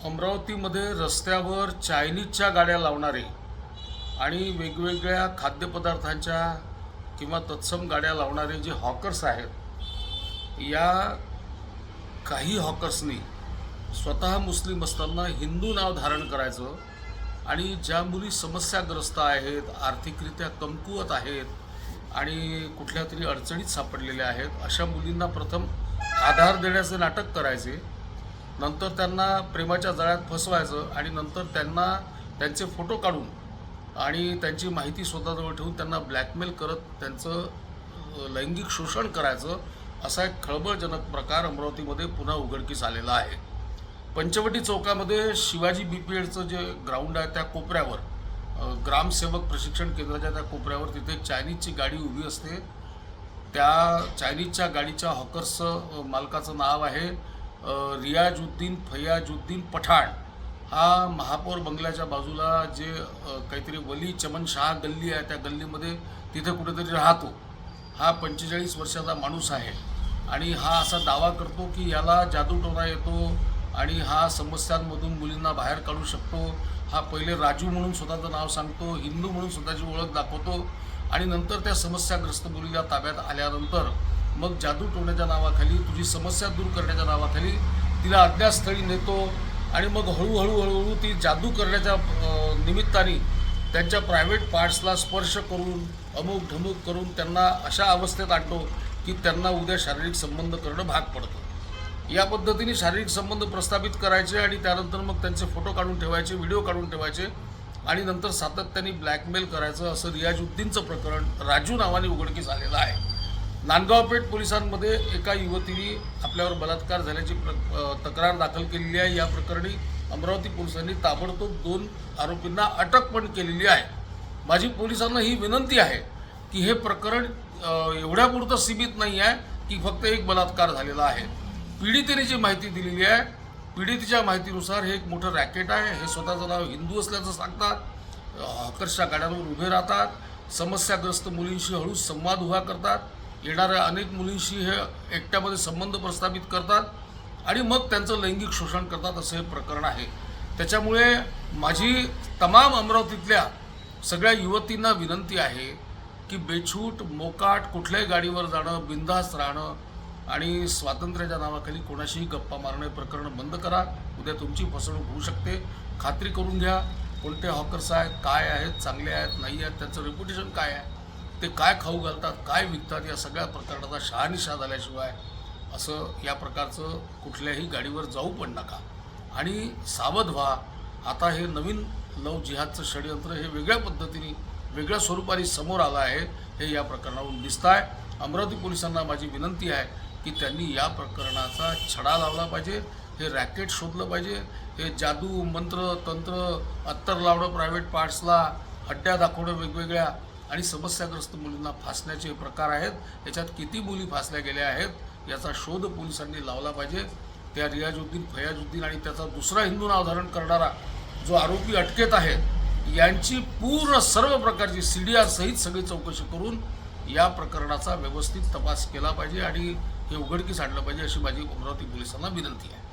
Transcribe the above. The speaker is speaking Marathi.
अमरावतीमध्ये रस्त्यावर चायनीजच्या गाड्या लावणारे आणि वेगवेगळ्या खाद्यपदार्थांच्या किंवा तत्सम गाड्या लावणारे जे हॉकर्स आहेत, या काही हॉकर्सनी स्वतः मुस्लिम असताना हिंदू नाव धारण करायचं आणि ज्या मुली समस्याग्रस्त आहेत, आर्थिकरित्या कमकुवत आहेत आणि कुठल्या तरी अडचणीत सापडलेल्या आहेत, अशा मुलींना प्रथम आधार देण्याचे नाटक करायचे, नंतर त्यांना प्रेमाच्या जाळ्यात फसवायचं आणि नंतर त्यांना त्यांचे फोटो काढून आणि त्यांची माहिती स्वतःजवळ ठेवून त्यांना ब्लॅकमेल करत त्यांचं लैंगिक शोषण करायचं, असा एक खळबळजनक प्रकार अमरावतीमध्ये पुन्हा उघडकीस आलेला आहे. पंचवटी चौकामध्ये शिवाजी बीपीएडचं जे ग्राउंड आहे त्या कोपऱ्यावर, ग्रामसेवक प्रशिक्षण केंद्राच्या त्या कोपऱ्यावर तिथे एक चायनीजची गाडी उभी असते. त्या चायनीजच्या गाडीच्या हॉकर्सचं मालकाचं नाव आहे रियाजुद्दीन फयाजुद्दीन पठाण. हा महापौर बंगल्याच्या बाजूला जे काहीतरी वली चमन शाह गल्ली आहे त्या गल्लीमध्ये तिथे कुठेतरी राहतो. हा 45 वर्षाचा माणूस आहे आणि हा असा दावा करतो की याला जादूटोणा येतो आणि हा समस्यांमधून मुलींना बाहेर काढू शकतो. हा पहिले राजू म्हणून स्वतःचं नाव सांगतो, हिंदू म्हणून स्वतःची ओळख दाखवतो आणि नंतर त्या समस्याग्रस्त मुलीला ताब्यात आल्यानंतर मग जादूटोण्याच्या नावाखाली, तुझी समस्या दूर करण्याच्या नावाखाली तिला अज्ञातस्थळी नेतो आणि मग हळूहळू ती जादू करण्याच्या निमित्ताने त्यांच्या प्रायव्हेट पार्ट्सला स्पर्श करून अमुक ढमुक करून त्यांना अशा अवस्थेत आणतो की त्यांना उद्या शारीरिक संबंध करणं भाग पडतं. या पद्धतीने शारीरिक संबंध प्रस्थापित करायचे आणि त्यानंतर मग त्यांचे फोटो काढून ठेवायचे, व्हिडिओ काढून ठेवायचे आणि नंतर सातत्याने ब्लॅकमेल करायचं, असं रियाजुद्दीनचं प्रकरण राजू नावाने उघडकीस आलेलं आहे. नांदगाव पेठ पोलिसांमध्ये एका युवतीने आपल्यावर बलात्कार झाल्याची तक्रार दाखल केलेली आहे. या प्रकरणी अमरावती पोलिसांनी ताबडतोब 2 आरोपींना अटक पण केलेली आहे. माझी पोलिसांना ही विनंती आहे की हे प्रकरण एवढ्यापुरतं सीमित नाही आहे की फक्त एक बलात्कार झालेला आहे. पीडितेने जी माहिती दिलेली आहे, पीडितेच्या माहितीनुसार हे एक मोठं रॅकेट आहे. हे स्वतःचं नाव हिंदू असल्याचं सांगतात, हॉकर्सच्या गाड्यांवर उभे राहतात, समस्याग्रस्त मुलींशी हळू संवाद उभा करतात, येणाऱ्या अनेक मुलींशी हे एकट्यामध्ये संबंध प्रस्थापित करतात आणि मग त्यांचं लैंगिक शोषण करतात, असं हे प्रकरण आहे. त्याच्यामुळे माझी तमाम अमरावतीतल्या सगळ्या युवतींना विनंती आहे की बेछूट मोकाट कुठल्याही गाडीवर जाणं, बिनधास्त राहणं आणि स्वातंत्र्याच्या नावाखाली कोणाशीही गप्पा मारणे प्रकरण बंद करा. उद्या तुमची फसवणूक होऊ शकते. खात्री करून घ्या कोणते हॉकर्स आहेत, काय आहेत, चांगले आहेत, नाही आहेत, त्यांचं रेप्युटेशन काय आहे, ते काय खाऊ घालतात, काय विकतात, या सगळ्या प्रकरणाचा शहानिशा झाल्याशिवाय असं या प्रकारचं कुठल्याही गाडीवर जाऊ पण नका आणि सावध व्हा. आता हे नवीन लव जिहादचं षडयंत्र हे वेगळ्या पद्धतीने, वेगळ्या स्वरूपाने समोर आलं आहे, हे या प्रकरणावरून दिसतं आहे. अमरावती पोलिसांना माझी विनंती आहे की त्यांनी या प्रकरणाचा छडा लावला पाहिजे, हे रॅकेट शोधलं पाहिजे, हे जादू मंत्र तंत्र, अत्तर लावणं प्रायव्हेट पार्ट्सला, हड्ड्या दाखवणं वेगवेगळ्या आणि समस्याग्रस्त मुलींना फासण्याचे प्रकार आहेत. याच्यात किती मुली फासल्या गेल्या आहेत याचा शोध पोलिसांनी लावला पाहिजे. त्या रियाजुद्दीन फयाजुद्दीन आणि त्याचा दुसरा हिंदू नाव धारण करणारा जो आरोपी अटकेत आहे, यांची पूर्ण सर्व प्रकारची CDR सहित सगळी चौकशी करून या प्रकरणाचा व्यवस्थित तपास केला पाहिजे आणि हे उघडकीस आणलं पाहिजे, अशी माझी अमरावती पोलिसांना विनंती आहे.